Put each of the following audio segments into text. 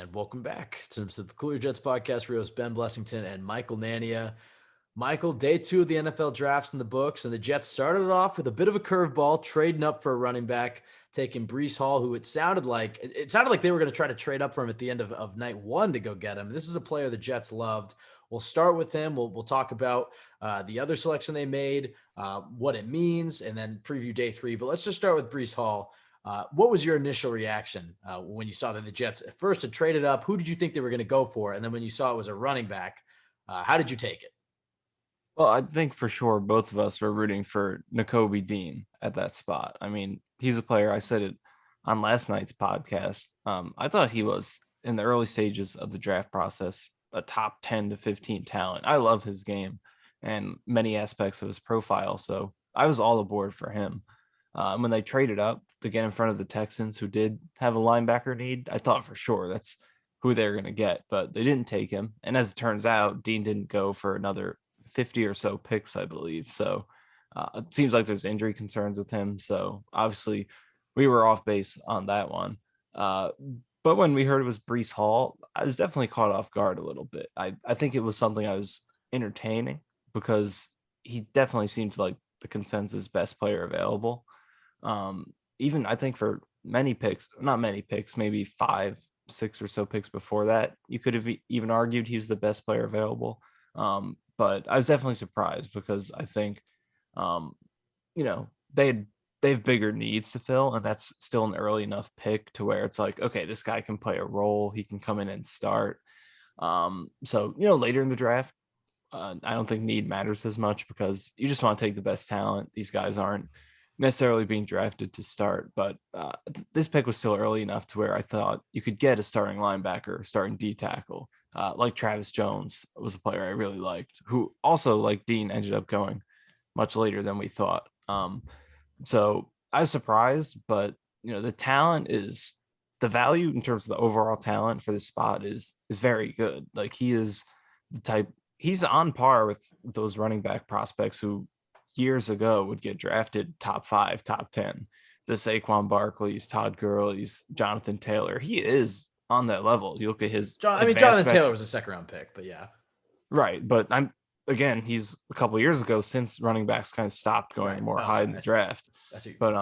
And welcome back to the Cool Your Jets podcast. We host Ben Blessington and Michael Nania. Michael, day 2 of the NFL drafts in the books, and the Jets started it off with a bit of a curveball, trading up for a running back, taking Breece Hall, who it sounded like they were going to try to trade up for him at the end of night 1 to go get him. This is a player the Jets loved. We'll start with him. We'll talk about the other selection they made, what it means, and then preview day 3. But let's just start with Breece Hall. What was your initial reaction when you saw that the Jets at first had traded up? Who did you think they were going to go for? And then when you saw it was a running back, how did you take it? Well, I think for sure both of us were rooting for Nakobe Dean at that spot. I mean, he's a player. I said it on last night's podcast. I thought he was in the early stages of the draft process, a top 10 to 15 talent. I love his game and many aspects of his profile. So I was all aboard for him. When they traded up to get in front of the Texans, who did have a linebacker need, I thought for sure that's who they were going to get, but they didn't take him. And as it turns out, Dean didn't go for another 50 or so picks, I believe. So it seems like there's injury concerns with him. So obviously we were off base on that one. But when we heard it was Breece Hall, I was definitely caught off guard a little bit. I think it was something I was entertaining because he definitely seemed like the consensus best player available. Even I think for many picks, not many picks, maybe 5, 6 or so picks before that, you could have even argued he was the best player available. But I was definitely surprised because I think, um, they have bigger needs to fill, and that's still an early enough pick to where it's like, okay, this guy can play a role, he can come in and start. So later in the draft, I don't think need matters as much because you just want to take the best talent. These guys aren't necessarily being drafted to start, but this pick was still early enough to where I thought you could get a starting linebacker, starting D tackle, like Travis Jones was a player I really liked, who also, like Dean, ended up going much later than we thought. So I was surprised, but the talent is the value in terms of the overall talent for this spot is very good. Like he is the type, he's on par with those running back prospects who years ago would get drafted top 5, top 10. The Saquon Barkley's, Todd Gurley's, Jonathan Taylor. He is on that level. You look at his Jonathan Taylor was a second round pick, but yeah. Right. But he's a couple of years ago since running backs kind of stopped going more high in the draft. But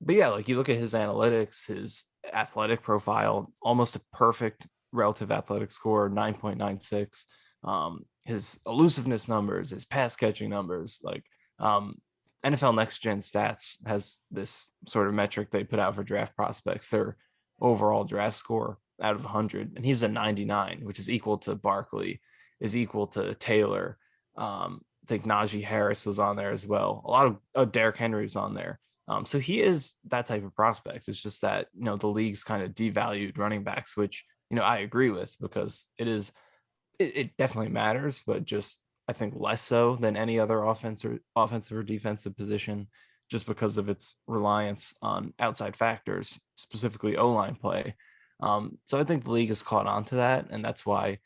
yeah, like you look at his analytics, his athletic profile, almost a perfect relative athletic score, 9.96. His elusiveness numbers, his pass catching numbers, like NFL Next Gen Stats has this sort of metric they put out for draft prospects, their overall draft score out of 100, and he's a 99, which is equal to Barkley, is equal to Taylor. I think Najee Harris was on there as well. A lot of Derrick Henry was on there. So he is that type of prospect. It's just that the league's kind of devalued running backs, which I agree with because it definitely matters, but just I think less so than any other offensive or defensive position, just because of its reliance on outside factors, specifically O-line play. So I think the league has caught on to that, and that's why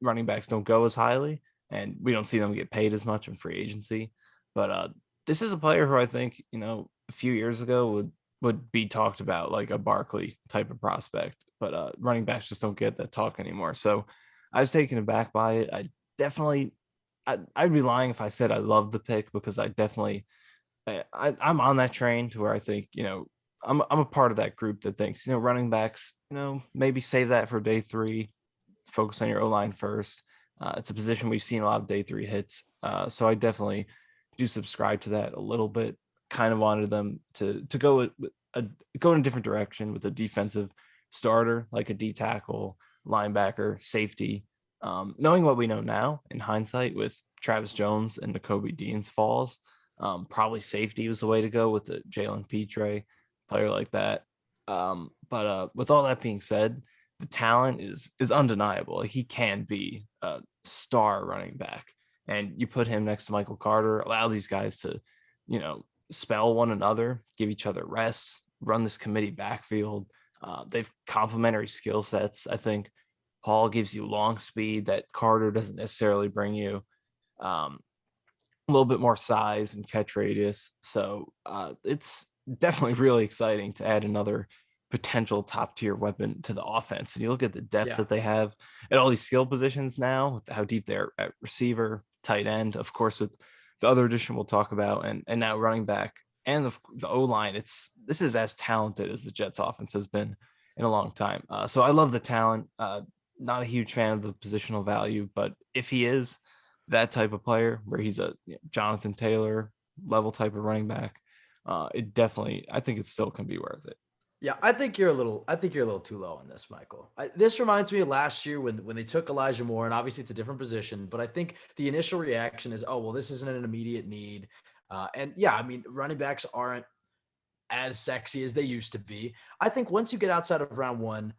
running backs don't go as highly, and we don't see them get paid as much in free agency. But this is a player who I think a few years ago would be talked about like a Barkley type of prospect, but running backs just don't get that talk anymore. So I was taken aback by it. I'd be lying if I said I loved the pick because I'm on that train to where I think, I'm a part of that group that thinks, running backs, maybe save that for day 3, focus on your O-line first. It's a position we've seen a lot of day 3 hits. So I definitely do subscribe to that a little bit. Kind of wanted them to go in a different direction with a defensive starter, like a D tackle, linebacker, safety. Knowing what we know now in hindsight with Travis Jones and Nakobe Dean's falls, probably safety was the way to go with the Jalen Petre player like that. But with all that being said, the talent is undeniable. Like, he can be a star running back, and you put him next to Michael Carter, allow these guys to, spell one another, give each other rest, run this committee backfield. They've complementary skill sets. I think Hall gives you long speed that Carter doesn't necessarily bring you. A little bit more size and catch radius. So it's definitely really exciting to add another potential top tier weapon to the offense. And you look at the depth that they have at all these skill positions now, with how deep they're at receiver, tight end, of course, with the other addition we'll talk about, and now running back and the O line. This is as talented as the Jets offense has been in a long time. So I love the talent. Not a huge fan of the positional value, but if he is that type of player where he's a Jonathan Taylor level type of running back, it definitely, I think it still can be worth it. Yeah, I think you're a little too low on this, Michael. This reminds me of last year when they took Elijah Moore, and obviously it's a different position, but I think the initial reaction is, oh, well, this isn't an immediate need. And yeah, I mean, running backs aren't as sexy as they used to be. I think once you get outside of round one,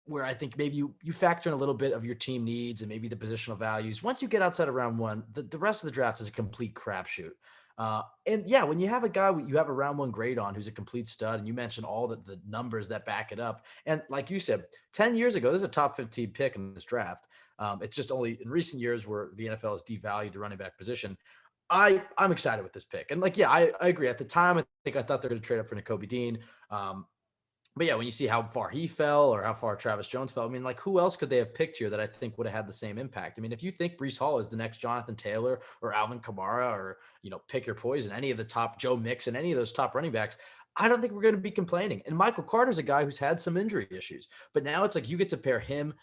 where I think maybe you factor in a little bit of your team needs and maybe the positional values. Once you get outside of round one, the rest of the draft is a complete crapshoot. And yeah, when you have a guy you have a round one grade on who's a complete stud, and you mentioned all the numbers that back it up. And like you said, 10 years ago, this is a top 15 pick in this draft. It's just only in recent years where the NFL has devalued the running back position. I'm excited with this pick. And like, yeah, I agree. At the time, I thought they're going to trade up for Nakobe Dean. But yeah, when you see how far he fell or how far Travis Jones fell, I mean, like, who else could they have picked here that I think would have had the same impact? I mean, if you think Breece Hall is the next Jonathan Taylor or Alvin Kamara or, pick your poison, any of the top Joe Mixon, any of those top running backs, I don't think we're going to be complaining. And Michael Carter's a guy who's had some injury issues, but now it's like you get to pair him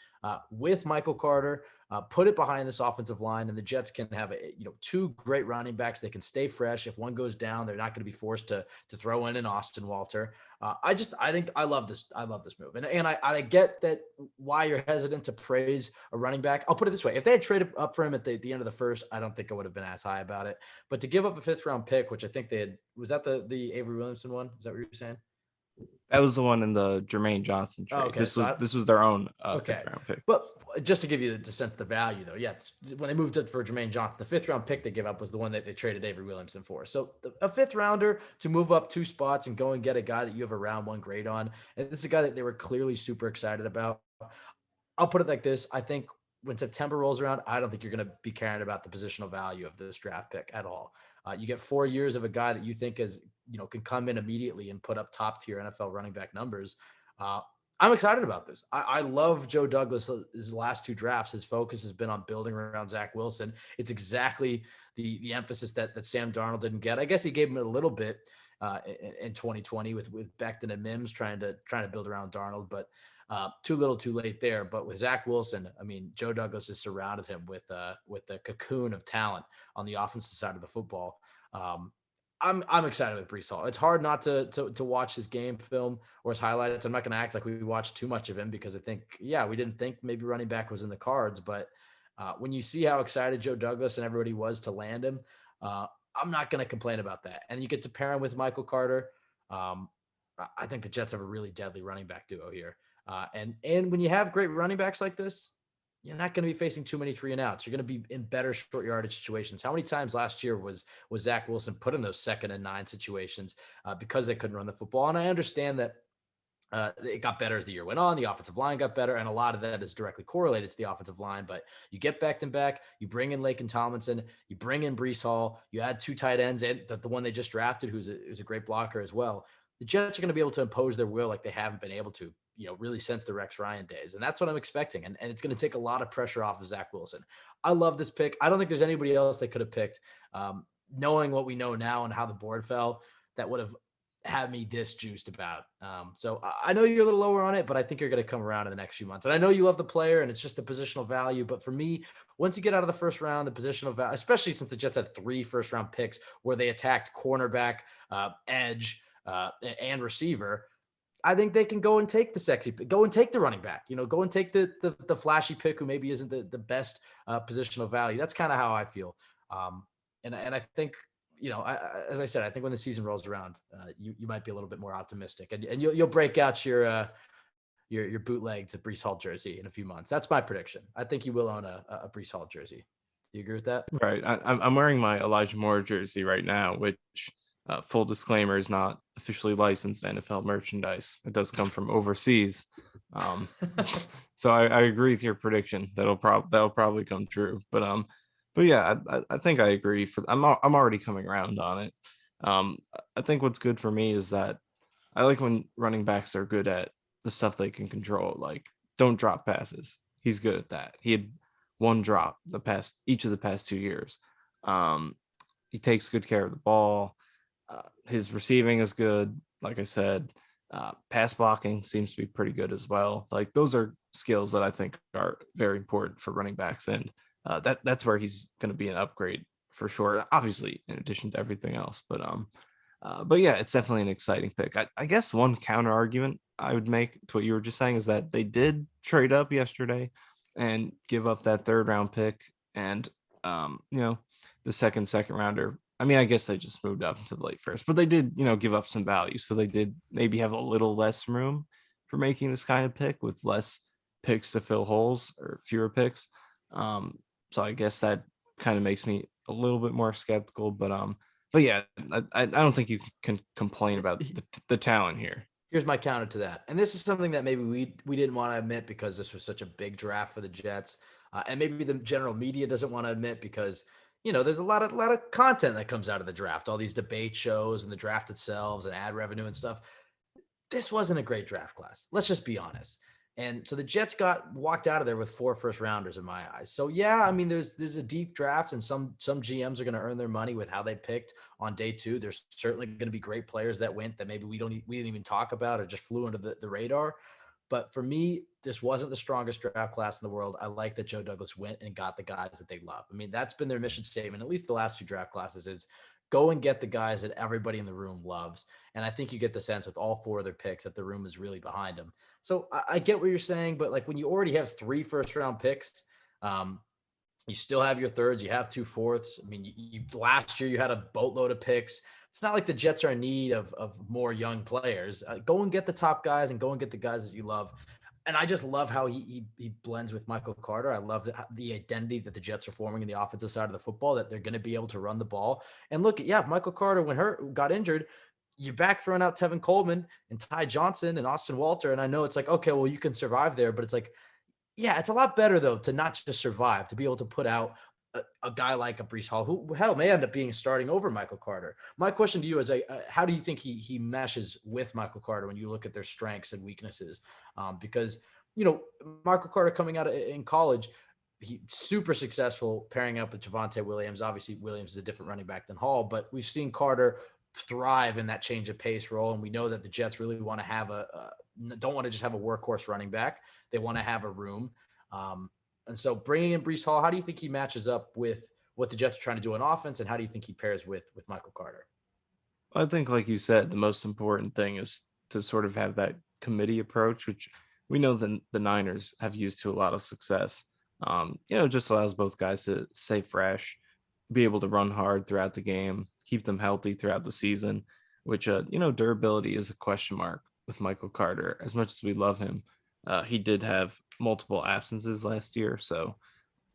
with Michael Carter, put it behind this offensive line, and the Jets can have two great running backs. They can stay fresh. If one goes down, they're not going to be forced to throw in an Austin Walter. I think I love this. I love this move, and I get that why you're hesitant to praise a running back. I'll put it this way: if they had traded up for him at the end of the first, I don't think I would have been as high about it. But to give up a 5th round pick, which I think they had, was that the Avery Williamson one? Is that what you were saying? That was the one in the Jermaine Johnson trade. Okay, this was their own okay. 5th round pick. But just to give you the sense of the value, though, yeah, when they moved it for Jermaine Johnson, the 5th round pick they gave up was the one that they traded Avery Williamson for. So a 5th rounder to move up 2 spots and go and get a guy that you have a round 1 grade on, and this is a guy that they were clearly super excited about. I'll put it like this: I think when September rolls around, I don't think you're going to be caring about the positional value of this draft pick at all. You get 4 years of a guy that you think can come in immediately and put up top tier NFL running back numbers. I'm excited about this. I love Joe Douglas. His last 2 drafts, his focus has been on building around Zach Wilson. It's exactly the emphasis that Sam Darnold didn't get. I guess he gave him a little bit in 2020 with Becton and Mims trying to build around Darnold, but too little, too late there. But with Zach Wilson, I mean, Joe Douglas has surrounded him with the cocoon of talent on the offensive side of the football. I'm excited with Breece Hall. It's hard not to watch his game film or his highlights. I'm not going to act like we watched too much of him because I think, we didn't think maybe running back was in the cards. But when you see how excited Joe Douglas and everybody was to land him, I'm not going to complain about that. And you get to pair him with Michael Carter. I think the Jets have a really deadly running back duo here. And when you have great running backs like this, you're not going to be facing too many 3 and outs. You're going to be in better short yardage situations. How many times last year was Zach Wilson put in those 2nd and 9 situations because they couldn't run the football? And I understand that it got better as the year went on. The offensive line got better, and a lot of that is directly correlated to the offensive line. But you get Becton back, you bring in Laken Tomlinson, you bring in Breece Hall, you add 2 tight ends, and the one they just drafted, who's a great blocker as well. The Jets are going to be able to impose their will like they haven't been able to, really since the Rex Ryan days. And that's what I'm expecting. And it's going to take a lot of pressure off of Zach Wilson. I love this pick. I don't think there's anybody else they could have picked. Knowing what we know now and how the board fell, that would have had me this juiced about. So I know you're a little lower on it, but I think you're going to come around in the next few months. And I know you love the player and it's just the positional value. But for me, once you get out of the first round, the positional value, especially since the Jets had 3 first-round picks where they attacked cornerback, edge, and receiver, I think they can go and take the sexy pick, go and take the running back, go and take the flashy pick who maybe isn't the best positional value. That's kind of how I feel. And I think, as I said, I think when the season rolls around, you might be a little bit more optimistic, and you'll break out your bootleg to Breece Hall jersey in a few months. That's my prediction. I think you will own a Breece Hall jersey. Do you agree with that? Right. I'm wearing my Elijah Moore jersey right now, which full disclaimer is not officially licensed NFL merchandise. It does come from overseas. So I agree with your prediction. That'll probably come true. But yeah, I think I agree. I'm already coming around on it. I think what's good for me is that I like when running backs are good at the stuff they can control, like don't drop passes. He's good at that. He had one drop each of the past 2 years. Um, he takes good care of the ball. His receiving is good. Like I said, pass blocking seems to be pretty good as well. Like those are skills that I think are very important for running backs, and that's where he's going to be an upgrade for sure. Obviously, in addition to everything else, but yeah, it's definitely an exciting pick. I guess one counter argument I would make to what you were just saying is that they did trade up yesterday and give up that third round pick and the second rounder. I mean, I guess they just moved up into the late first, but they did, give up some value. So they did maybe have a little less room for making this kind of pick with less picks to fill holes or fewer picks. So I guess that kind of makes me a little bit more skeptical, but yeah, I don't think you can complain about the talent here. Here's my counter to that. And this is something that maybe we didn't want to admit because this was such a big draft for the Jets. And maybe the general media doesn't want to admit because, there's a lot of content that comes out of the draft, all these debate shows and the draft itself and ad revenue and stuff. This wasn't a great draft class. Let's just be honest. And so the Jets walked out of there with 4 first rounders in my eyes. So yeah, I mean, there's a deep draft, and some GMs are going to earn their money with how they picked on day 2. There's certainly going to be great players that went that maybe we didn't even talk about or just flew under the radar. But for me, this wasn't the strongest draft class in the world. I like that Joe Douglas went and got the guys that they love. I mean, that's been their mission statement, at least the last 2 draft classes, is go and get the guys that everybody in the room loves. And I think you get the sense with all 4 of their picks that the room is really behind them. So I get what you're saying, but like when you already have 3 first round picks, you still have your thirds, you have 2 fourths. I mean, you last year you had a boatload of picks. It's not like the Jets are in need of more young players. Go and get the top guys and go and get the guys that you love. And I just love how he blends with Michael Carter. I love the identity that the Jets are forming in the offensive side of the football, that they're going to be able to run the ball. And look, if Michael Carter, when got injured, you're back throwing out Tevin Coleman and Ty Johnson and Austin Walter. And I know it's like, okay, well, you can survive there, but it's like, yeah, it's a lot better though to not just survive, to be able to put out a guy like a Breece Hall, who hell may end up being starting over Michael Carter. My question to you is, how do you think he meshes with Michael Carter when you look at their strengths and weaknesses? Because Michael Carter coming out in college, he super successful pairing up with Javonte Williams. Obviously, Williams is a different running back than Hall, but we've seen Carter thrive in that change of pace role, and we know that the Jets really want to have don't want to just have a workhorse running back. They want to have a room. And so bringing in Breece Hall, how do you think he matches up with what the Jets are trying to do on offense, and how do you think he pairs with Michael Carter? I think, like you said, the most important thing is to sort of have that committee approach, which we know the Niners have used to a lot of success. Just allows both guys to stay fresh, be able to run hard throughout the game, keep them healthy throughout the season, which, durability is a question mark with Michael Carter. As much as we love him, he did have multiple absences last year, so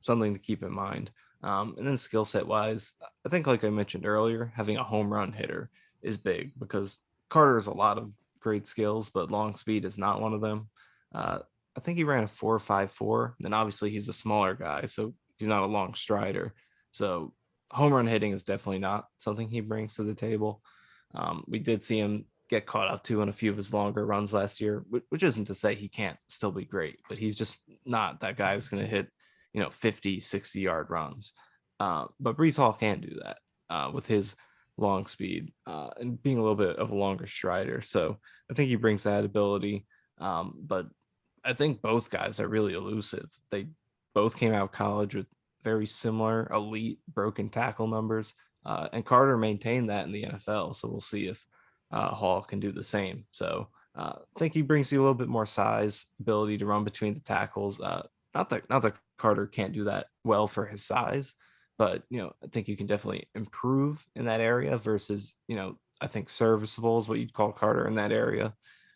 something to keep in mind. And then skill set wise, I think, like I mentioned earlier, having a home run hitter is big because Carter has a lot of great skills, but long speed is not one of them. I think he ran a 4.54. Then obviously he's a smaller guy, so he's not a long strider. So home run hitting is definitely not something he brings to the table. We did see him get caught up to in a few of his longer runs last year, which isn't to say he can't still be great, but he's just not that guy who's going to hit 50, 60-yard runs. But Breece Hall can't do that with his long speed and being a little bit of a longer strider. So I think he brings that ability. But I think both guys are really elusive. They both came out of college with very similar elite broken tackle numbers. And Carter maintained that in the NFL. So we'll see if Hall can do the same. So I think he brings you a little bit more size, ability to run between the tackles. Not that Carter can't do that well for his size, but I think you can definitely improve in that area versus I think serviceable is what you'd call Carter in that area.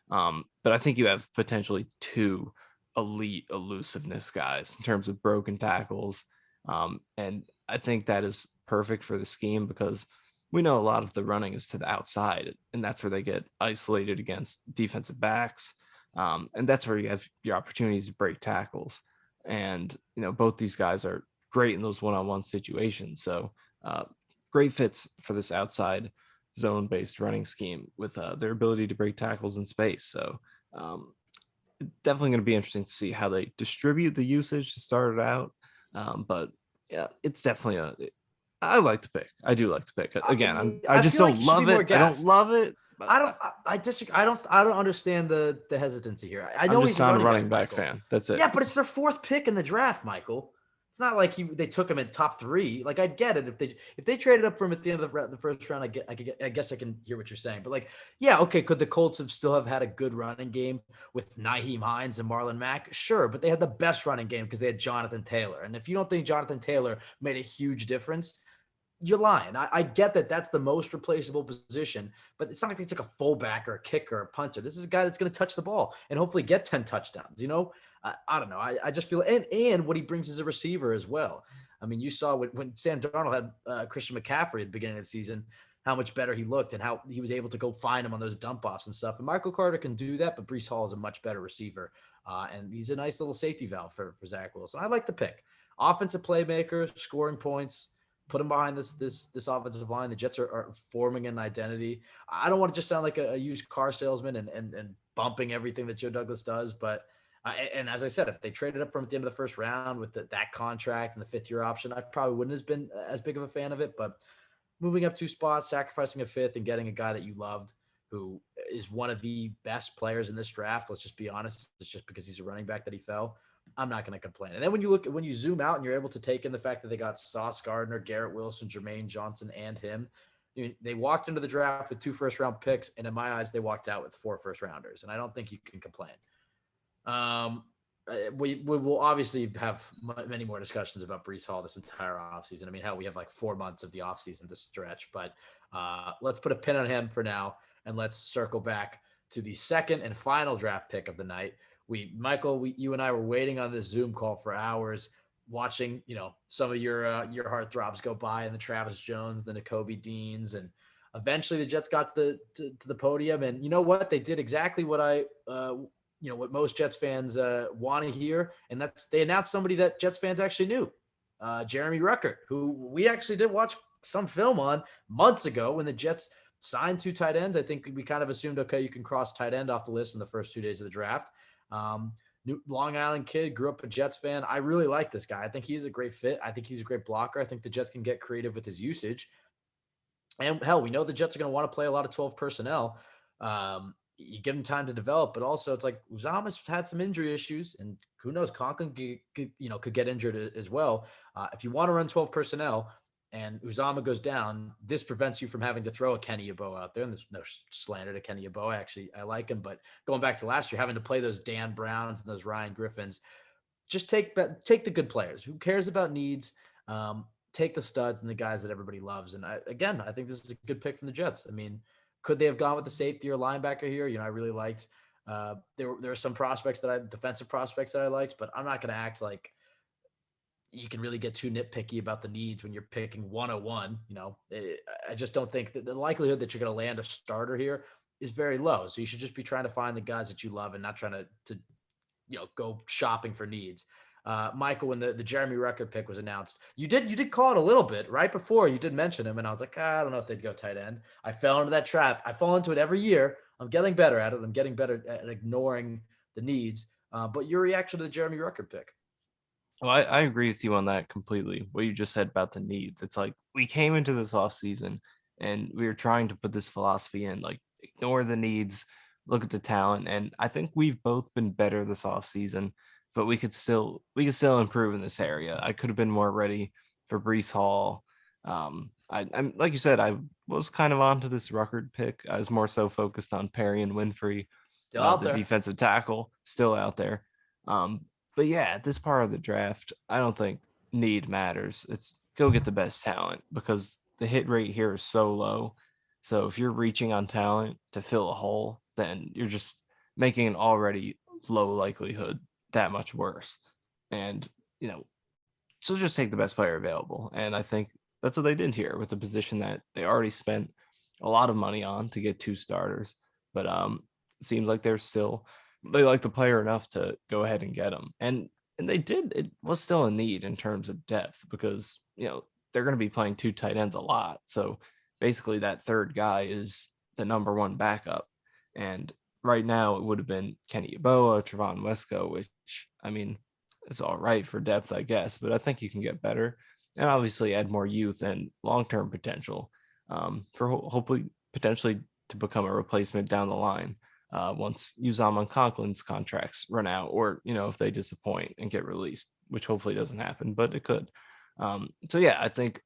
But I think you have potentially 2 elite elusiveness guys in terms of broken tackles. And I think that is perfect for the scheme because we know a lot of the running is to the outside, and that's where they get isolated against defensive backs. And that's where you have your opportunities to break tackles. And, both these guys are great in those one-on-one situations. So great fits for this outside zone-based running scheme with their ability to break tackles in space. So definitely going to be interesting to see how they distribute the usage to start it out. But yeah, it's definitely I like the pick. I do like the pick. Again, I just don't love it. I don't love it. I disagree. I don't understand the hesitancy here. I know I'm just he's not a running back fan. That's it. Yeah, but it's their 4th pick in the draft, Michael. It's not like they took him in top 3. Like, I'd get it if they traded up for him at the end of the first round. I guess I can hear what you're saying. But like, yeah, okay, could the Colts have had a good running game with Nyheim Hines and Marlon Mack? Sure, but they had the best running game because they had Jonathan Taylor. And if you don't think Jonathan Taylor made a huge difference, you're lying. I get that that's the most replaceable position, but it's not like they took a fullback or a kicker or a punter. This is a guy that's going to touch the ball and hopefully get 10 touchdowns. I don't know. I just feel and what he brings as a receiver as well. I mean, you saw when Sam Darnold had Christian McCaffrey at the beginning of the season, how much better he looked and how he was able to go find him on those dump offs and stuff. And Michael Carter can do that, but Breece Hall is a much better receiver. And he's a nice little safety valve for Zach Wilson. I like the pick. Offensive playmaker, scoring points. Put him behind this offensive line. The Jets are forming an identity. I don't want to just sound like a used car salesman and bumping everything that Joe Douglas does, but and as I said, if they traded up from at the end of the first round with that contract and the 5th-year option, I probably wouldn't have been as big of a fan of it. But moving up 2 spots, sacrificing a 5th, and getting a guy that you loved, who is one of the best players in this draft. Let's just be honest. It's just because he's a running back that he fell. I'm not going to complain. And then when you zoom out and you're able to take in the fact that they got Sauce Gardner, Garrett Wilson, Jermaine Johnson, and him, they walked into the draft with 2 first-round picks, and in my eyes, they walked out with 4 first-rounders, and I don't think you can complain. We will obviously have many more discussions about Breece Hall this entire offseason. I mean, hell, we have like 4 months of the offseason to stretch, but let's put a pin on him for now, and let's circle back to the second and final draft pick of the night. Michael, you and I were waiting on this Zoom call for hours, watching, some of your heartthrobs go by, and the Travis Jones, the Nakobe Deans, and eventually the Jets got to the podium. And you know what? They did exactly what what most Jets fans want to hear, and that's they announced somebody that Jets fans actually knew, Jeremy Ruckert, who we actually did watch some film on months ago when the Jets signed 2 tight ends. I think we kind of assumed, okay, you can cross tight end off the list in the first 2 days of the draft. New Long Island kid, grew up a Jets fan. I really like this guy. I think he's a great fit. I think he's a great blocker. I think the Jets can get creative with his usage. And hell, we know the Jets are going to want to play a lot of 12 personnel. You give him time to develop, but also it's like Uzama's had some injury issues, and who knows, Conklin could get injured as well. If you want to run 12 personnel, and Uzama goes down, this prevents you from having to throw a Kenny Yeboah out there. And there's no slander to Kenny Yeboah. Actually, I like him. But going back to last year, having to play those Dan Browns and those Ryan Griffins, just take the good players. Who cares about needs? Take the studs and the guys that everybody loves. And I think this is a good pick from the Jets. I mean, could they have gone with the safety or linebacker here? I really liked there are some defensive prospects that I liked, but I'm not going to act like you can really get too nitpicky about the needs when you're picking 101. I just don't think that the likelihood that you're going to land a starter here is very low. So you should just be trying to find the guys that you love and not trying to go shopping for needs. Michael, when the Jeremy Rucker pick was announced, you did call it a little bit right before you did mention him. And I was like, I don't know if they'd go tight end. I fell into that trap. I fall into it every year. I'm getting better at it. I'm getting better at ignoring the needs. But your reaction to the Jeremy Rucker pick? Well, I agree with you on that completely. What you just said about the needs. It's like we came into this off season and we were trying to put this philosophy in, like ignore the needs, look at the talent. And I think we've both been better this off season, but we could still improve in this area. I could have been more ready for Breece Hall. I'm like you said, I was kind of onto this Ruckert pick. I was more so focused on Perry and Winfrey, the defensive tackle, still out there. But yeah, at this part of the draft, I don't think need matters. It's go get the best talent because the hit rate here is so low. So if you're reaching on talent to fill a hole, then you're just making an already low likelihood that much worse. And, so just take the best player available. And I think that's what they did here with the position that they already spent a lot of money on to get 2 starters. But it seems like they like the player enough to go ahead and get him. And they did. It was still a need in terms of depth because, they're going to be playing 2 tight ends a lot. So basically that third guy is the number one backup. And right now it would have been Kenny Yeboah, Trevon Wesco, which, I mean, is all right for depth, I guess, but I think you can get better and obviously add more youth and long-term potential for hopefully potentially to become a replacement down the line once Uzama and Conklin's contracts run out, or if they disappoint and get released, which hopefully doesn't happen, but it could. So yeah, I think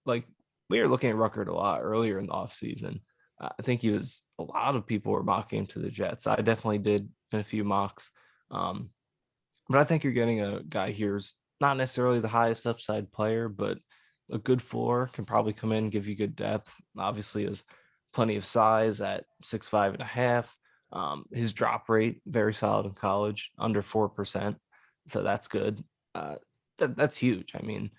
like we were looking at Ruckert a lot earlier in the offseason. I think a lot of people were mocking him to the Jets. I definitely did in a few mocks. But I think you're getting a guy here who's not necessarily the highest upside player, but a good floor, can probably come in, give you good depth. Obviously, has plenty of size at 6'5.5". His drop rate, very solid in college, under 4%. So that's good. That's huge. I mean,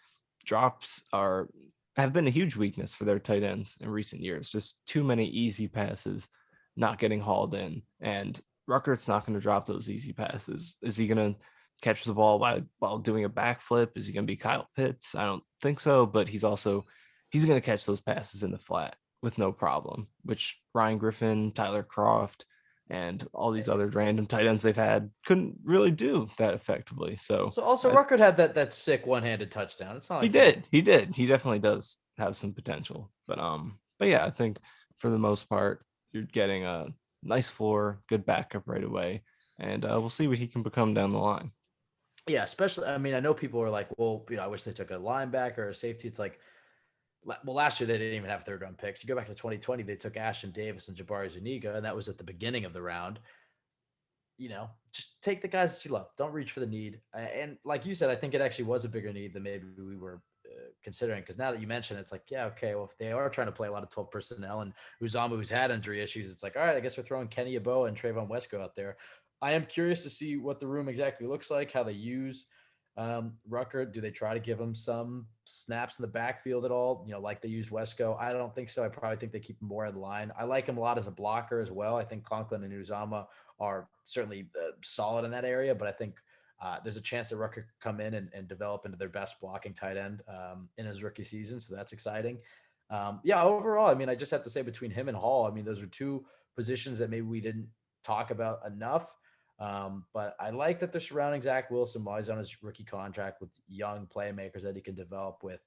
drops have been a huge weakness for their tight ends in recent years. Just too many easy passes not getting hauled in. And Ruckert's not going to drop those easy passes. Is he going to catch the ball while doing a backflip? Is he going to be Kyle Pitts? I don't think so, but he's going to catch those passes in the flat with no problem, which Ryan Griffin, Tyler Croft, and all these other random tight ends they've had couldn't really do that effectively. So also Ruckert had that sick one-handed touchdown. It's not like he did. He definitely does have some potential. But yeah, I think for the most part, you're getting a nice floor, good backup right away, and we'll see what he can become down the line. Yeah, especially, I mean, I know people are like, well, I wish they took a linebacker or a safety. It's like, well, last year they didn't even have third-round picks. You go back to 2020, they took Ashton Davis and Jabari Zuniga, and that was at the beginning of the round. Just take the guys that you love. Don't reach for the need. And like you said, I think it actually was a bigger need than maybe we were considering. Because now that you mention it, it's like, yeah, okay, well, if they are trying to play a lot of 12 personnel and Uzama, who's had injury issues, it's like, all right, I guess we're throwing Kenny Yeboah and Trayvon Wesco out there. I am curious to see what the room exactly looks like, how they use Rucker. Do they try to give him some snaps in the backfield at all? Like they use Wesco. I don't think so. I probably think they keep him more in line. I like him a lot as a blocker as well. I think Conklin and Uzama are certainly solid in that area, but I think there's a chance that Rucker could come in and develop into their best blocking tight end in his rookie season. So that's exciting. Yeah, overall, I mean, I just have to say between him and Hall, I mean, those are two positions that maybe we didn't talk about enough. But I like that they're surrounding Zach Wilson while he's on his rookie contract with young playmakers that he can develop with.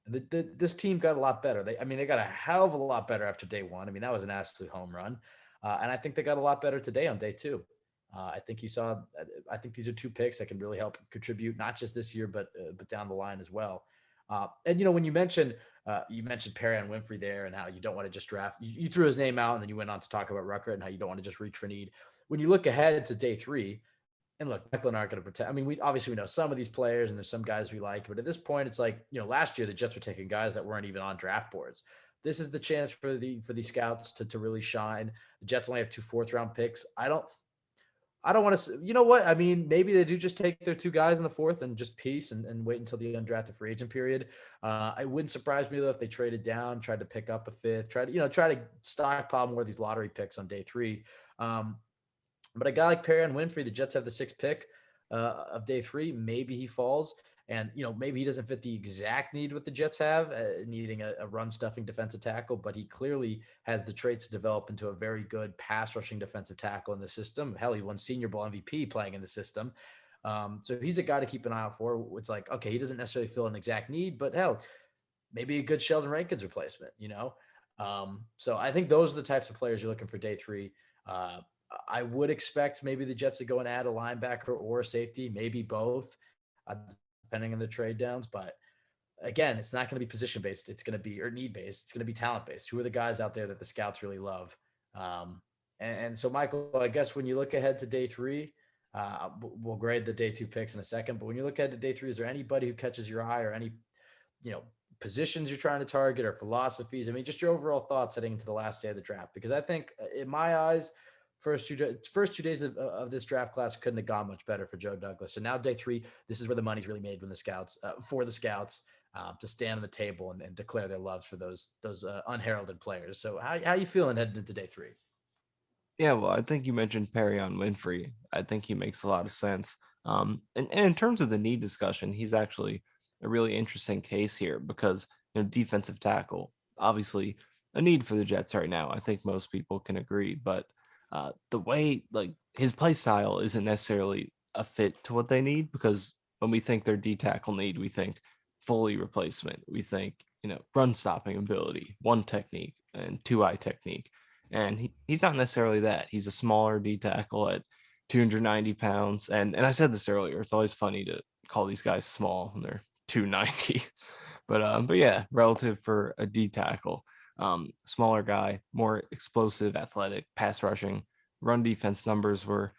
This team got a lot better. They got a hell of a lot better after day one. I mean, that was an absolute home run. And I think they got a lot better today on day two. I think these are two picks that can really help contribute, not just this year, but down the line as well. And when you mentioned Perrion Winfrey there and how you don't want to just draft, you threw his name out and then you went on to talk about Rucker and how you don't want to just reach for need. When you look ahead to day three, and look, Mecklin aren't going to pretend. I mean, we know some of these players and there's some guys we like, but at this point, it's like, last year the Jets were taking guys that weren't even on draft boards. This is the chance for the scouts to really shine. The Jets only have 2 4th-round picks. I don't want to, you know what? I mean, maybe they do just take their 2 guys in the 4th and just peace and wait until the undrafted free agent period. It wouldn't surprise me though if they traded down, tried to pick up a 5th, try to stockpile more of these lottery picks on day 3. But a guy like Perrion Winfrey, the Jets have the 6th pick of day 3. Maybe he falls. And, maybe he doesn't fit the exact need what the Jets have, needing a run-stuffing defensive tackle, but he clearly has the traits to develop into a very good pass-rushing defensive tackle in the system. Hell, he won Senior Bowl MVP playing in the system. So he's a guy to keep an eye out for. It's like, okay, he doesn't necessarily fill an exact need, but hell, maybe a good Sheldon Rankins replacement, So I think those are the types of players you're looking for day 3. I would expect maybe the Jets to go and add a linebacker or a safety, maybe both, depending on the trade downs. But again, it's not going to be position based. It's going to be, or need based. It's going to be talent based. Who are the guys out there that the scouts really love? And so, Michael, I guess when you look ahead to day 3, we'll grade the day 2 picks in a second. But when you look ahead to day 3, is there anybody who catches your eye or any, positions you're trying to target or philosophies? I mean, just your overall thoughts heading into the last day of the draft, because I think in my eyes, first two days of this draft class couldn't have gone much better for Joe Douglas. So now day 3, this is where the money's really made when the scouts to stand on the table and declare their loves for those unheralded players. So how you feeling heading into day 3? Yeah, well, I think you mentioned Perrion Winfrey. I think he makes a lot of sense. And in terms of the need discussion, he's actually a really interesting case here because defensive tackle, obviously a need for the Jets right now. I think most people can agree, but the way like his play style isn't necessarily a fit to what they need, because when we think their D tackle need, we think fully replacement. We think, run stopping ability, one technique and two eye technique. And he's not necessarily that. He's a smaller D tackle at 290 pounds. And I said this earlier, it's always funny to call these guys small when they're 290. But yeah, relative for a D tackle. Smaller guy, more explosive, athletic, pass rushing. Run defense numbers were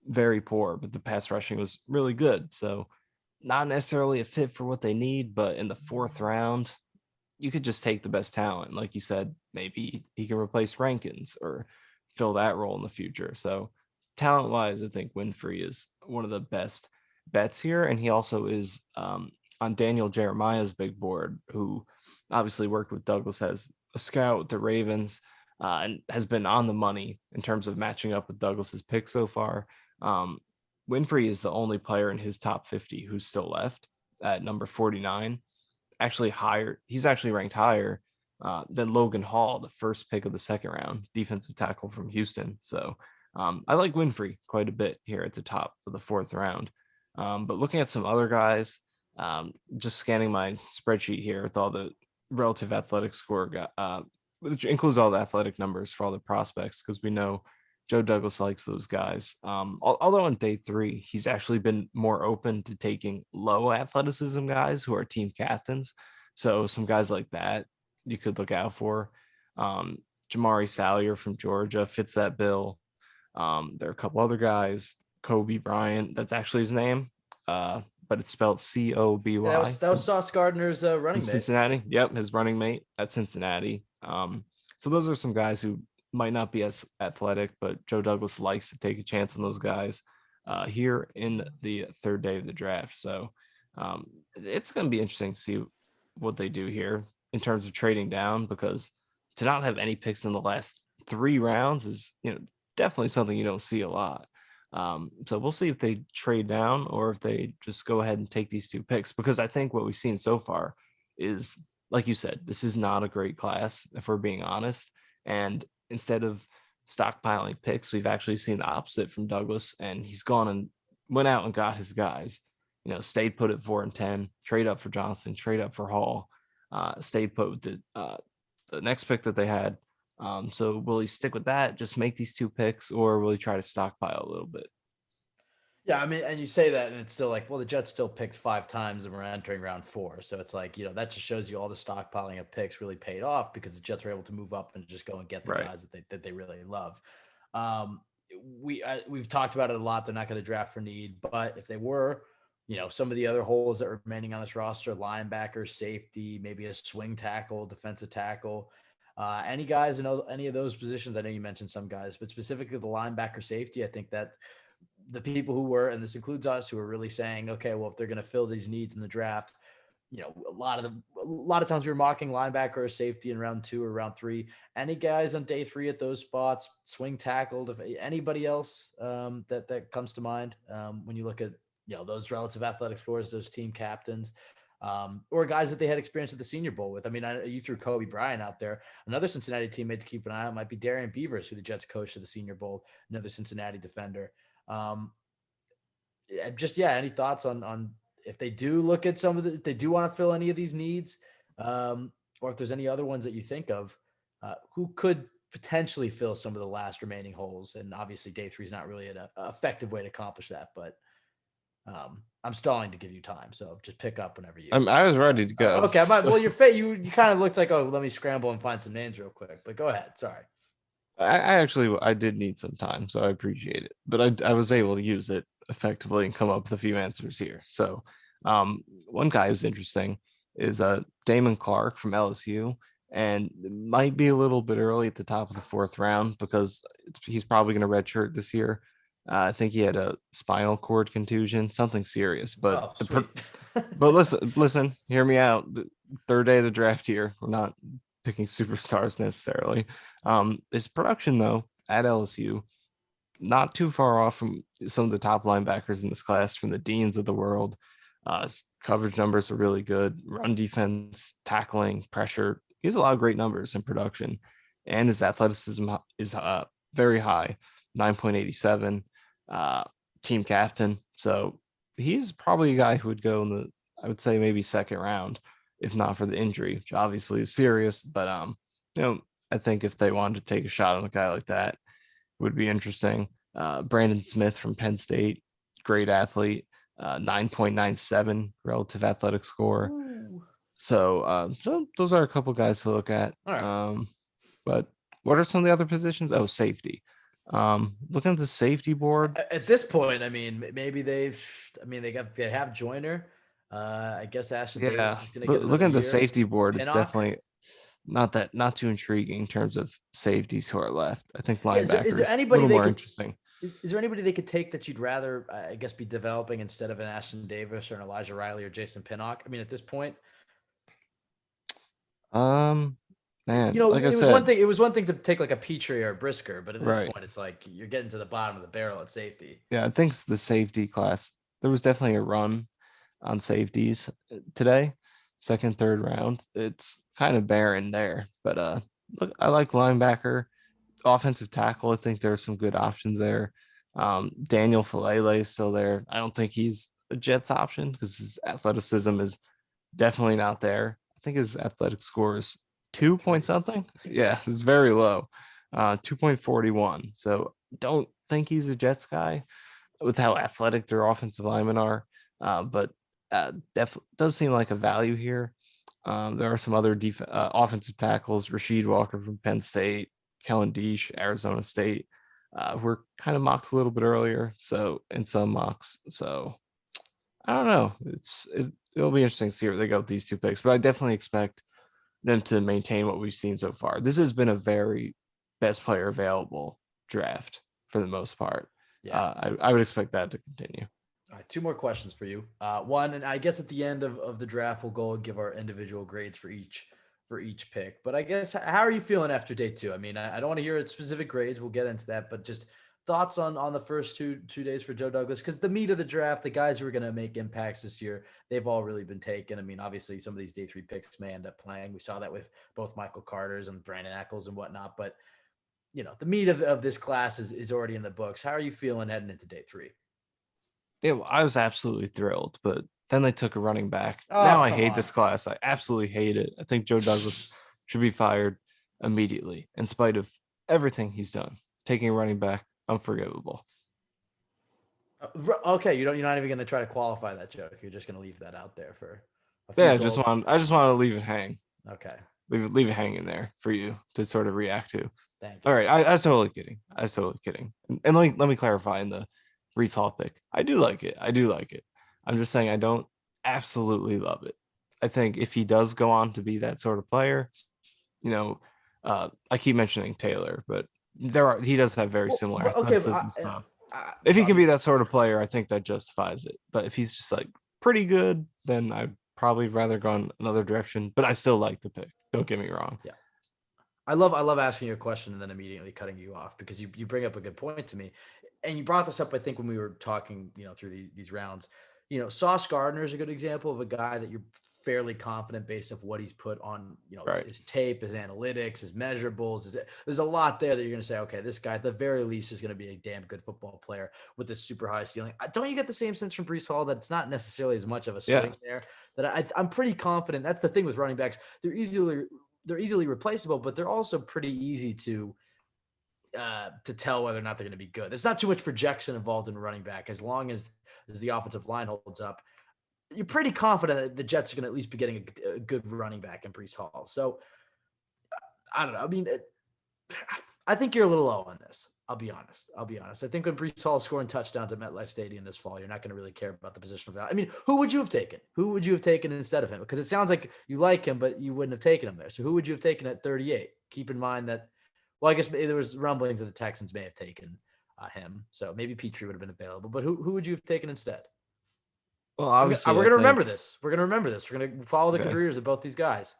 very poor, but the pass rushing was really good. So not necessarily a fit for what they need, but in the fourth round, you could just take the best talent. Like you said, maybe he can replace Rankins or fill that role in the future. So talent wise, I think Winfrey is one of the best bets here. And he also is on Daniel Jeremiah's big board, who obviously worked with Douglas as a scout with the Ravens, and has been on the money in terms of matching up with Douglas's pick so far. Winfrey is the only player in his top 50 who's still left at number 49. Actually higher. He's actually ranked higher than Logan Hall, the first pick of the second round, defensive tackle from Houston. So I like Winfrey quite a bit here at the top of the fourth round. But looking at some other guys, just scanning my spreadsheet here with all the relative athletic score, which includes all the athletic numbers for all the prospects, because we know Joe Douglas likes those guys. Although on day 3, he's actually been more open to taking low athleticism guys who are team captains. So some guys like that you could look out for. Jamari Salyer from Georgia fits that bill. There are a couple other guys. Kobe Bryant, that's actually his name, but it's spelled Coby. Yeah, that was Sauce Gardner's running mate. Cincinnati. Yep, his running mate at Cincinnati. So those are some guys who might not be as athletic, but Joe Douglas likes to take a chance on those guys here in the third day of the draft. So it's going to be interesting to see what they do here in terms of trading down, because to not have any picks in the last 3 rounds is, definitely something you don't see a lot. So we'll see if they trade down or if they just go ahead and take these 2 picks, because I think what we've seen so far is, like you said, this is not a great class, if we're being honest. And instead of stockpiling picks, we've actually seen the opposite from Douglas, and he's gone and went out and got his guys. Stayed put at 4 and 10, trade up for Johnson, trade up for Hall, stayed put with the next pick that they had. So will he stick with that, just make these 2 picks, or will he try to stockpile a little bit? Yeah, I mean, and you say that, and it's still like, well, the Jets still picked 5 times and we're entering round 4. So it's like, that just shows you all the stockpiling of picks really paid off, because the Jets were able to move up and just go and get the guys that they really love. We've talked about it a lot. They're not going to draft for need, but if they were, some of the other holes that are remaining on this roster, linebacker, safety, maybe a swing tackle, defensive tackle, any guys in any of those positions. I know you mentioned some guys, but specifically the linebacker, safety, I think that the people who were, and this includes us, who are really saying, okay, well, if they're going to fill these needs in the draft, a lot of times we were mocking linebacker or safety in round 2 or round 3. Any guys on day 3 at those spots, swing tackle, anybody else that comes to mind when you look at those relative athletic scores, those team captains, or guys that they had experience at the Senior Bowl with? I mean, you threw Kobe Bryant out there. Another Cincinnati teammate to keep an eye on might be Darian Beavers, who the Jets coached at the Senior Bowl, another Cincinnati defender. Any thoughts on if they do look at if they do want to fill any of these needs, or if there's any other ones that you think of, who could potentially fill some of the last remaining holes? And obviously day 3 is not really an effective way to accomplish that, but I'm stalling to give you time, so just pick up whenever you. I was ready to go. Okay, well, your face, you kind of looked like, oh, let me scramble and find some names real quick. But go ahead. Sorry. I did need some time, so I appreciate it. But I was able to use it effectively and come up with a few answers here. So one guy who's interesting is Damon Clark from LSU, and it might be a little bit early at the top of the 4th round, because he's probably going to redshirt this year. I think he had a spinal cord contusion, something serious. But but listen, hear me out. The 3rd day of the draft here, we're not picking superstars necessarily. His production, though, at LSU, not too far off from some of the top linebackers in this class, from the Deans of the world. His coverage numbers are really good. Run defense, tackling, pressure, he has a lot of great numbers in production, and his athleticism is very high, 9.87, team captain. So he's probably a guy who would go in the, I would say maybe second round, if not for the injury, which obviously is serious. But I think if they wanted to take a shot on a guy like that, it would be interesting. Brandon Smith from Penn State, great athlete, 9.97 relative athletic score. Ooh. So those are a couple guys to look at. All right. But what are some of the other positions? Oh, safety. Looking at the safety board. At this point, I mean, maybe they have Joyner. I guess Ashton Davis is going to get another looking at the year. safety board, Pinnock? it's definitely not too intriguing in terms of safeties who are left. I think linebackers is there anybody a little more interesting. Is there anybody they could take that you'd rather, I guess, be developing instead of an Ashton Davis or an Elijah Riley or Jason Pinnock? I mean, at this point, Man, like I it was said, one thing. It was one thing to take like a Petrie or a Brisker, but at this right. point, it's like you're getting to the bottom of the barrel at safety. Yeah, I think it's the safety class. There was definitely a run on safeties today, second, third round. It's kind of barren there, but look, I like linebacker, offensive tackle. I think there are some good options there. Daniel Falele is still there. I don't think he's a Jets option because his athleticism is definitely not there. I think his athletic score is 2 point something. Yeah, it's very low. 2.41. So don't think he's a Jets guy with how athletic their offensive linemen are. But does seem like a value here. There are some other offensive tackles, Rasheed Walker from Penn State, Kellen Deesh, Arizona State, who were kind of mocked a little bit earlier. So in some mocks. So I don't know. It'll be interesting to see where they go with these two picks, but I definitely expect them to maintain what we've seen so far. This has been a very best player available draft for the most part. Yeah, I would expect that to continue. All right, two more questions for you. One, and I guess at the end of the draft, we'll go and give our individual grades for each pick. But I guess, how are you feeling after day two? I mean, I don't want to hear specific grades. We'll get into that, but just thoughts on the first two days for Joe Douglas, because the meat of the draft, the guys who are going to make impacts this year, they've all really been taken. I mean, obviously some of these day three picks may end up playing. We saw that with both Michael Carter's and Brandon Eccles and whatnot, but the meat of this class is already in the books. How are you feeling heading into day three? Yeah, well, I was absolutely thrilled, but then they took a running back. Oh, now I hate this class. I absolutely hate it. I think Joe Douglas should be fired immediately, in spite of everything he's done. Taking a running back, unforgivable. Okay, you're not even going to try to qualify that joke. You're just going to leave that out there for. I just want to leave it hang. Okay. Leave it hanging there for you to sort of react to. Thank you. All right, I was totally kidding. And let me clarify in the Breece Hall pick. I do like it. I'm just saying I don't absolutely love it. I think if he does go on to be that sort of player, I keep mentioning Taylor, but he does have very similar athleticism stuff. If he can be that sort of player, I think that justifies it. But if he's just like pretty good, then I'd probably rather go in another direction. But I still like the pick. Don't get me wrong. Yeah. I love asking you a question and then immediately cutting you off, because you bring up a good point to me. And you brought this up, I think, when we were talking, through these rounds. Sauce Gardner is a good example of a guy that you're fairly confident based off what he's put on, right, his tape, his analytics, his measurables. There's a lot there that you're going to say, okay, this guy at the very least is going to be a damn good football player with a super high ceiling. Don't you get the same sense from Breece Hall that it's not necessarily as much of a swing there? That I'm pretty confident. That's the thing with running backs. They're easily replaceable, but they're also pretty easy to tell whether or not they're going to be good. There's not too much projection involved in a running back. As long as the offensive line holds up, you're pretty confident that the Jets are going to at least be getting a good running back in Breece Hall. So I don't know. I mean, I think you're a little low on this. I'll be honest. I think when Breece Hall is scoring touchdowns at MetLife Stadium this fall, you're not going to really care about the positional value. I mean, who would you have taken? Who would you have taken instead of him? Because it sounds like you like him, but you wouldn't have taken him there. So who would you have taken at 38? Keep in mind that, well, I guess there was rumblings that the Texans may have taken him. So maybe Petrie would have been available. But who would you have taken instead? Well, obviously, we're going to remember this. We're going to follow the careers of both these guys.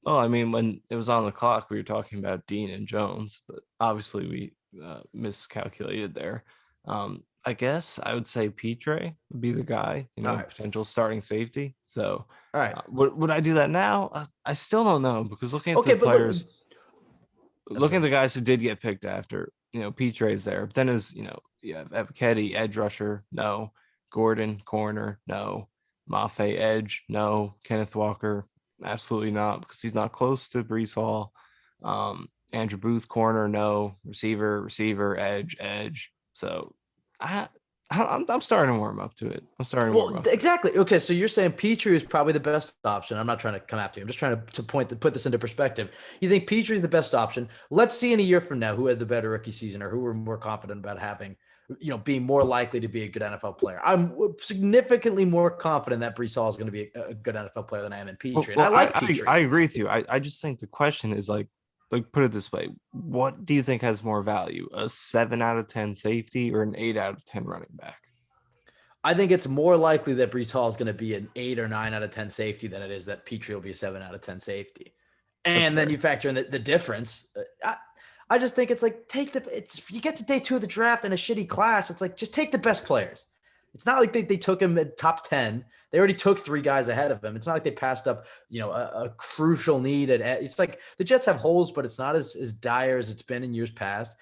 Well, I mean, when it was on the clock, we were talking about Dean and Jones, but obviously we miscalculated there. I guess I would say Petre would be the guy, Right. potential starting safety. So, All right. would I do that now? I still don't know, because looking at Okay, the but look, players, looking at the guys who did get picked after, Petre's there. But then you have Ebiketie, edge rusher, no. Gordon, corner, no. Mafe, edge, no. Kenneth Walker, absolutely not, because he's not close to Breece Hall. Andrew Booth, corner, no. Receiver, edge. So I'm starting to warm up to it. Exactly. Okay, so you're saying Petrie is probably the best option. I'm not trying to come after you. I'm just trying to put this into perspective. You think Petrie is the best option? Let's see in a year from now who had the better rookie season or who we're more confident about having, being more likely to be a good NFL player. I'm significantly more confident that Breece Hall is going to be a good NFL player than I am in Petrie. Well, and I like Petrie. I agree with you. I just think the question is like put it this way: what do you think has more value, a 7 out of 10 safety or an 8 out of 10 running back? I think it's more likely that Breece Hall is going to be an 8 or 9 out of 10 safety than it is that Petrie will be a 7 out of 10 safety. And then you factor in the difference. I just think it's like you get to day 2 of the draft in a shitty class. It's like, just take the best players. It's not like they took him at top 10. They already took 3 guys ahead of him. It's not like they passed up, a crucial need. It's like the Jets have holes, but it's not as dire as it's been in years past.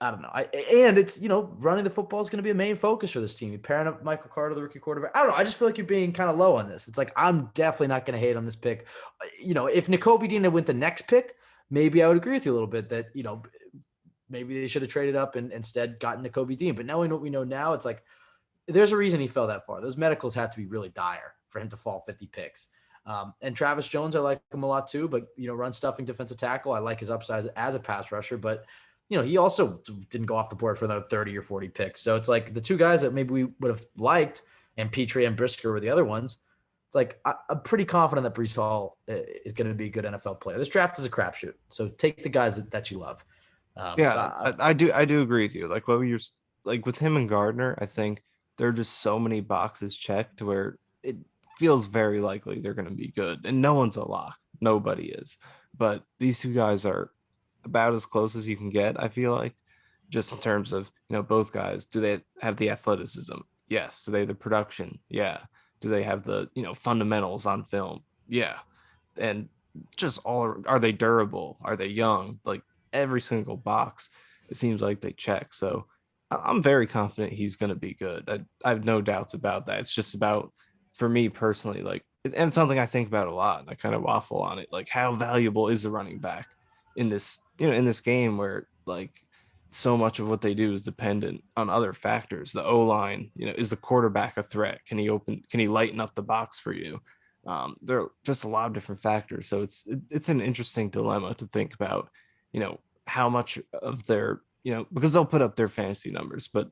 I don't know. And it's, running the football is going to be a main focus for this team. You're pairing up Michael Carter, the rookie quarterback. I don't know. I just feel like you're being kind of low on this. It's like, I'm definitely not going to hate on this pick. If Nakobe Dean had went the next pick, maybe I would agree with you a little bit that, maybe they should have traded up and instead gotten Nakobe Dean. But knowing what we know now, it's like, there's a reason he fell that far. Those medicals had to be really dire for him to fall 50 picks. And Travis Jones, I like him a lot too, but, run stuffing defensive tackle. I like his upside as a pass rusher, but he also didn't go off the board for another 30 or 40 picks. So it's like the 2 guys that maybe we would have liked, and Petrie and Brisker were the other ones. It's like, I'm pretty confident that Breece Hall is going to be a good NFL player. This draft is a crapshoot. So take the guys that you love. I do agree with you. Like what you're like with him and Gardner, I think there are just so many boxes checked where it feels very likely they're going to be good. And no one's a lock. Nobody is. But these 2 guys are about as close as you can get, I feel like, just in terms of, both guys. Do they have the athleticism? Yes. Do they have the production? Yeah. Do they have the, fundamentals on film? Yeah. And just are they durable? Are they young? Like every single box, it seems like they check. So I'm very confident he's going to be good. I have no doubts about that. It's just about, for me personally, like, and something I think about a lot, and I kind of waffle on it, like how valuable is a running back in this, in this game where like so much of what they do is dependent on other factors. The O-line, is the quarterback a threat? Can he lighten up the box for you? There are just a lot of different factors. So it's an interesting dilemma to think about, how much of their, because they'll put up their fantasy numbers, but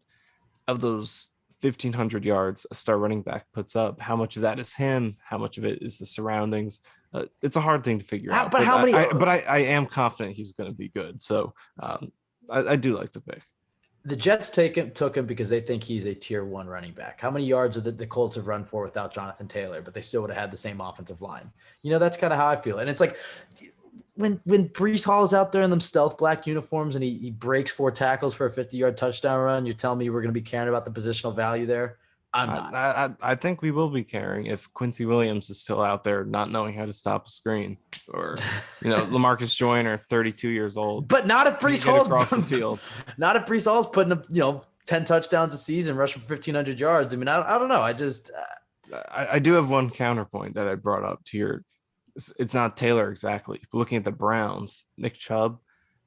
of those 1,500 yards a star running back puts up, how much of that is him? How much of it is the surroundings? It's a hard thing to figure out. But how many? I am confident he's going to be good. So I do like the pick. The Jets took him because they think he's a tier 1 running back. How many yards did the Colts have run for without Jonathan Taylor, but they still would have had the same offensive line? That's kind of how I feel. And it's like when Breece Hall is out there in them stealth black uniforms and he breaks 4 tackles for a 50-yard touchdown run, you're telling me we're going to be caring about the positional value there? I'm not. I think we will be caring if Quincy Williams is still out there not knowing how to stop a screen, or LaMarcus Joyner, 32 years old, but not if Breece Hall's across the field. Not if Breece Hall's putting up 10 touchdowns a season, rushing for 1,500 yards. I mean, I don't know. I just I do have one counterpoint that I brought up to your. It's not Taylor exactly, but looking at the Browns, Nick Chubb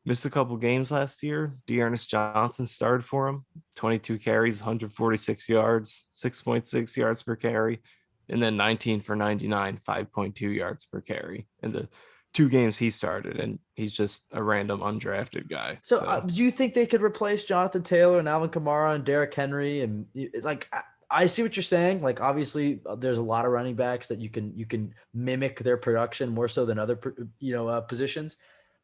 missed a couple games last year. Dearness Johnson started for him. 22 carries, 146 yards, 6.6 yards per carry, and then 19 for 99, 5.2 yards per carry in the 2 games he started. And he's just a random undrafted guy. So do you think they could replace Jonathan Taylor and Alvin Kamara and Derrick Henry? And like, I see what you're saying. Like, obviously, there's a lot of running backs that you can mimic their production more so than other positions.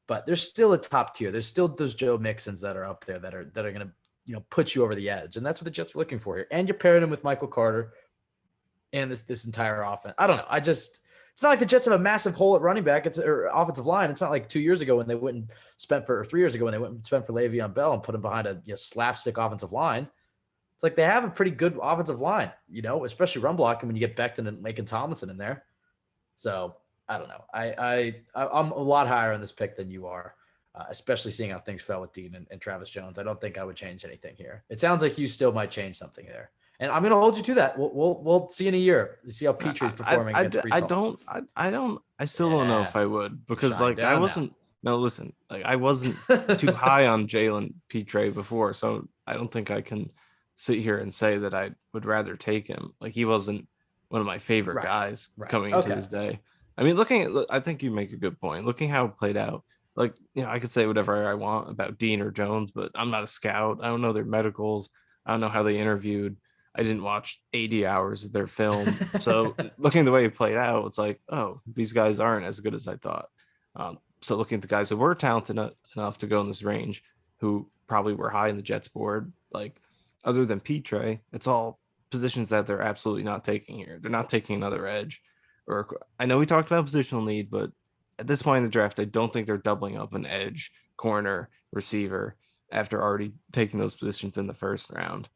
But there's still a top tier. There's still those Joe Mixons that are up there that are going to put you over the edge, and that's what the Jets are looking for here. And you're pairing him with Michael Carter and this entire offense. I don't know. It's not like the Jets have a massive hole at running back. Or offensive line. It's not like 2 years ago when they went and spent for, or 3 years ago when they went and spent for Le'Veon Bell and put him behind a slapstick offensive line. it's like they have a pretty good offensive line, especially run blocking when you get Becton and Laken Tomlinson in there. So I don't know. I'm a lot higher on this pick than you are, especially seeing how things fell with Dean and Travis Jones. I don't think I would change anything here. It sounds like you still might change something there, and I'm going to hold you to that. We'll see in a year. See how Petry's performing against Breece Hall. I still don't know if I would, because like I wasn't. Now. No, listen, like I wasn't too high on Jalen Petre before, so I don't think I can sit here and say that I would rather take him. Like he wasn't one of my favorite guys coming into his day. I mean, I think you make a good point. Looking how it played out, like, I could say whatever I want about Dean or Jones, but I'm not a scout. I don't know their medicals. I don't know how they interviewed. I didn't watch 80 hours of their film. So looking the way it played out, it's like, oh, these guys aren't as good as I thought. So looking at the guys that were talented enough to go in this range, who probably were high in the Jets board, like other than Petre, it's all positions that they're absolutely not taking here. They're not taking another edge. Or I know we talked about positional need, but at this point in the draft, I don't think they're doubling up an edge, corner, receiver after already taking those positions in the first round.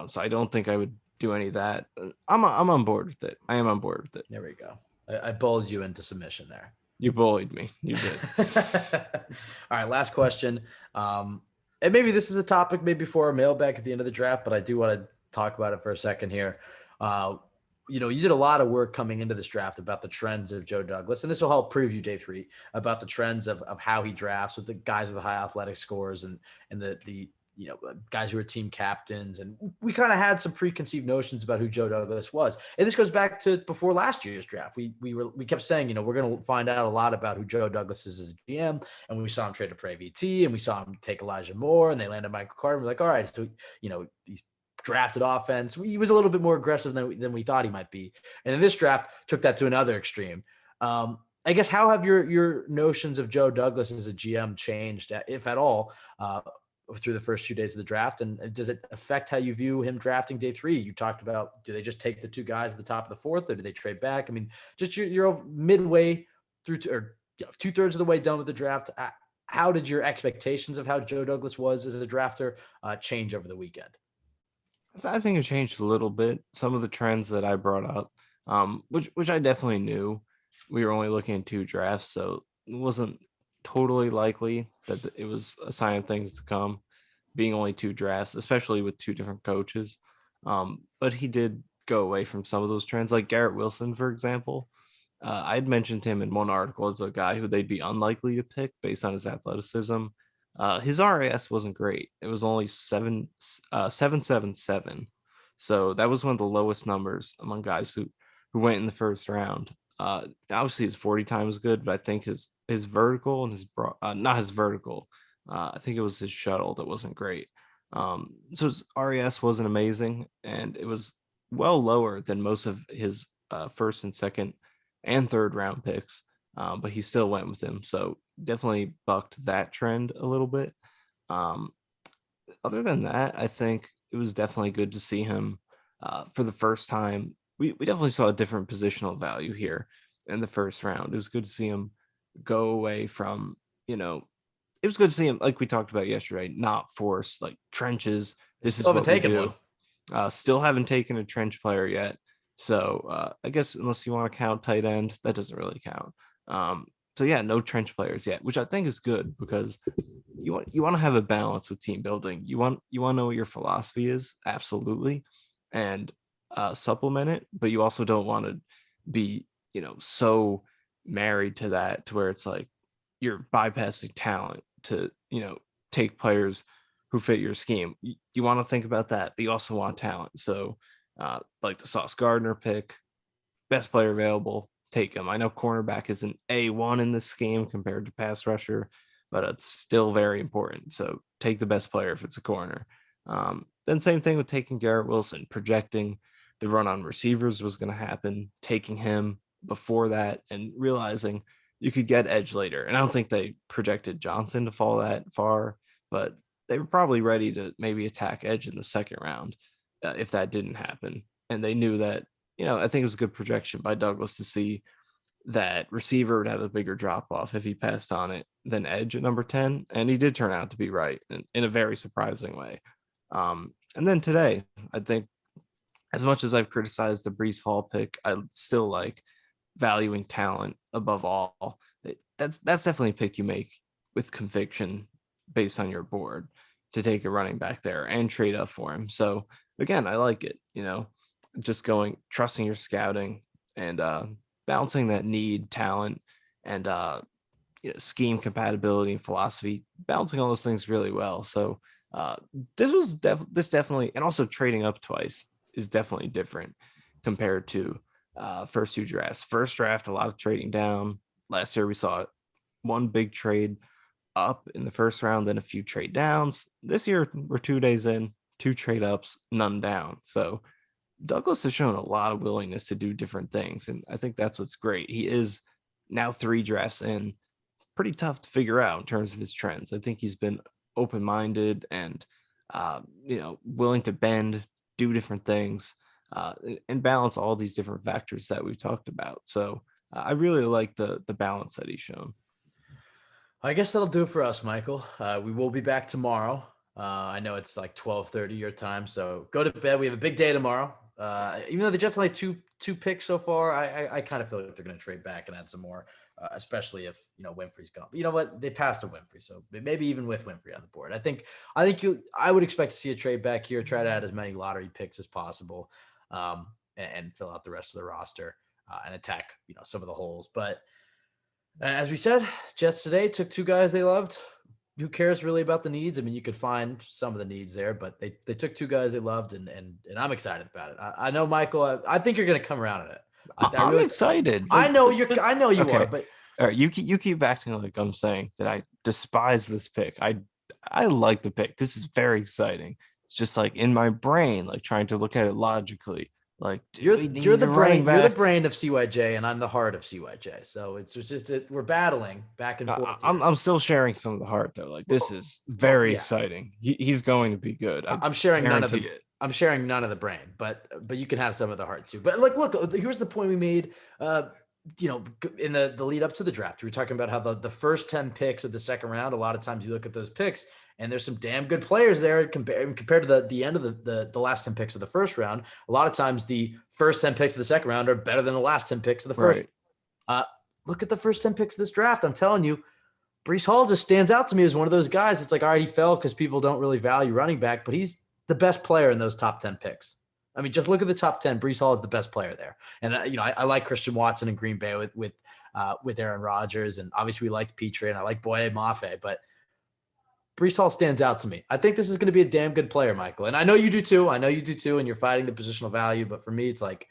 So I don't think I would do any of that. I'm on board with it. I am on board with it. There we go. I bullied you into submission there. You bullied me. You did. All right, last question. And maybe this is a topic maybe for our mailbag at the end of the draft, but I do want to talk about it for a second here. You did a lot of work coming into this draft about the trends of Joe Douglas, and this will help preview day 3 about the trends of how he drafts with the guys with the high athletic scores and the guys who are team captains. And we kind of had some preconceived notions about who Joe Douglas was. And this goes back to before last year's draft. We kept saying, we're going to find out a lot about who Joe Douglas is as a GM. And we saw him trade to Prey VT, and we saw him take Elijah Moore, and they landed Michael Carter. We're like, all right, so, he's drafted offense. He was a little bit more aggressive than we thought he might be. And then this draft took that to another extreme. I guess, how have your notions of Joe Douglas as a GM changed, if at all, through the first few days of the draft? And does it affect how you view him drafting day 3? You talked about, do they just take the 2 guys at the top of the 4th, or do they trade back? I mean, just you're midway through or 2/3 of the way done with the draft. How did your expectations of how Joe Douglas was as a drafter change over the weekend? I think it changed a little bit. Some of the trends that I brought up, which I definitely knew. We were only looking at 2 drafts, so it wasn't totally likely that it was a sign of things to come, being only 2 drafts, especially with 2 different coaches. But he did go away from some of those trends, like Garrett Wilson, for example. I had mentioned him in one article as a guy who they'd be unlikely to pick based on his athleticism. His RAS wasn't great. It was only 777. So that was one of the lowest numbers among guys who went in the first round. Obviously his 40 time was good, but I think his vertical and his not his vertical. I think it was his shuttle that wasn't great. So his RAS wasn't amazing, and it was well lower than most of his first and second and third round picks. But he still went with him. So definitely bucked that trend a little bit. Other than that, I think it was definitely good to see him for the first time. We definitely saw a different positional value here in the first round. It was good to see him go away from, it was good to see him, like we talked about yesterday, not force like trenches. This is what we do. Still haven't taken a trench player yet. So I guess unless you want to count tight end, that doesn't really count. So yeah, no trench players yet, which I think is good, because you want to have a balance with team building. You want to know what your philosophy is, absolutely, and supplement it, but you also don't want to be, so married to that to where it's like you're bypassing talent to, take players who fit your scheme. You want to think about that, but you also want talent. So like the Sauce Gardner pick, best player available, take him. I know cornerback is an A1 in this scheme compared to pass rusher, but it's still very important. So take the best player if it's a corner. Then same thing with taking Garrett Wilson, projecting the run on receivers was going to happen, taking him before that and realizing you could get edge later. And I don't think they projected Johnson to fall that far, but they were probably ready to maybe attack edge in the second round if that didn't happen. And they knew that, I think it was a good projection by Douglas to see that receiver would have a bigger drop off if he passed on it than edge at number 10. And he did turn out to be right in a very surprising way. And then today, I think as much as I've criticized the Breece Hall pick, I still like valuing talent above all. That's definitely a pick you make with conviction based on your board to take a running back there and trade up for him. So again, I like it, just trusting your scouting and balancing that need, talent, and scheme compatibility and philosophy, balancing all those things really well. So this definitely, and also trading up twice is definitely different compared to first two drafts. First draft, a lot of trading down. Last year we saw one big trade up in the first round, then a few trade downs. This year we're 2 days in, two trade ups, none down. So Douglas has shown a lot of willingness to do different things, and I think that's what's great. He is now 3 drafts in, pretty tough to figure out in terms of his trends. I think he's been open-minded and willing to bend, do different things, and balance all these different factors that we've talked about. So I really like the balance that he's shown. I guess that'll do it for us, Michael. We will be back tomorrow. I know it's like 12:30 your time, so go to bed. We have a big day tomorrow. Even though the Jets only two picks so far, I kind of feel like they're going to trade back and add some more, especially if Winfrey's gone. But you know what? They passed to Winfrey, so maybe even with Winfrey on the board, I would expect to see a trade back here. Try to add as many lottery picks as possible, and fill out the rest of the roster and attack some of the holes. But as we said, Jets today took 2 guys they loved. Who cares really about the needs? I mean, you could find some of the needs there, but they took 2 guys they loved, and I'm excited about it. I know, Michael. I think you're going to come around on it. I'm excited. I know you okay. Are, but all right, you keep acting like I'm saying that I despise this pick. I like the pick. This is very exciting. It's just like in my brain, like trying to look at it logically. Like you're the brain of CYJ, and I'm the heart of CYJ. So it's just we're battling back and forth. I'm still sharing some of the heart though. Like this is very exciting. He's going to be good. I'm sharing none of the. I'm sharing none of the brain, but you can have some of the heart too. But look, here's the point we made. In the lead up to the draft, we were talking about how the first 10 picks of the second round. A lot of times you look at those picks, and there's some damn good players there compared to the end of the last 10 picks of the first round. A lot of times the first 10 picks of the second round are better than the last 10 picks of the first. Right. Look at the first 10 picks of this draft. I'm telling you, Breece Hall just stands out to me as one of those guys. It's like, all right, he fell because people don't really value running back, but he's the best player in those top 10 picks. I mean, just look at the top 10. Breece Hall is the best player there. And, I like Christian Watson in Green Bay with Aaron Rodgers. And obviously we like Petrie and I like Boye Mafe, but Breece Hall stands out to me. I think this is going to be a damn good player, Michael. And I know you do too. And you're fighting the positional value. But for me, it's like,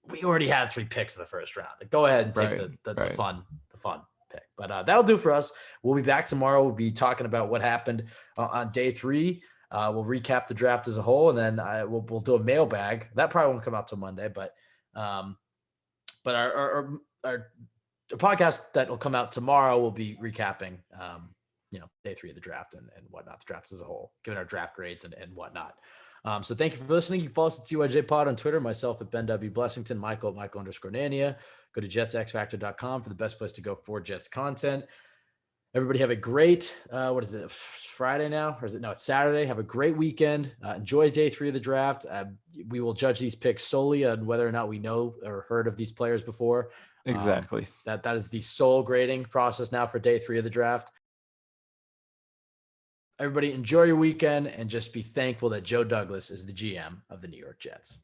we already had 3 picks in the first round. Go ahead and take the fun pick. But that'll do for us. We'll be back tomorrow. We'll be talking about what happened on day 3. We'll recap the draft as a whole, and then we'll do a mailbag. That probably won't come out till Monday, but our podcast that will come out tomorrow will be recapping, day 3 of the draft and whatnot, the drafts as a whole, giving our draft grades and whatnot. So thank you for listening. You can follow us at TYJ Pod on Twitter, myself at Ben W. Blessington, Michael _Nania. Go to jetsxfactor.com for the best place to go for Jets content. Everybody have a great, what is it, Friday now? Or is it? No, it's Saturday. Have a great weekend. Enjoy day 3 of the draft. We will judge these picks solely on whether or not we know or heard of these players before. Exactly. That is the sole grading process now for day 3 of the draft. Everybody enjoy your weekend and just be thankful that Joe Douglas is the GM of the New York Jets.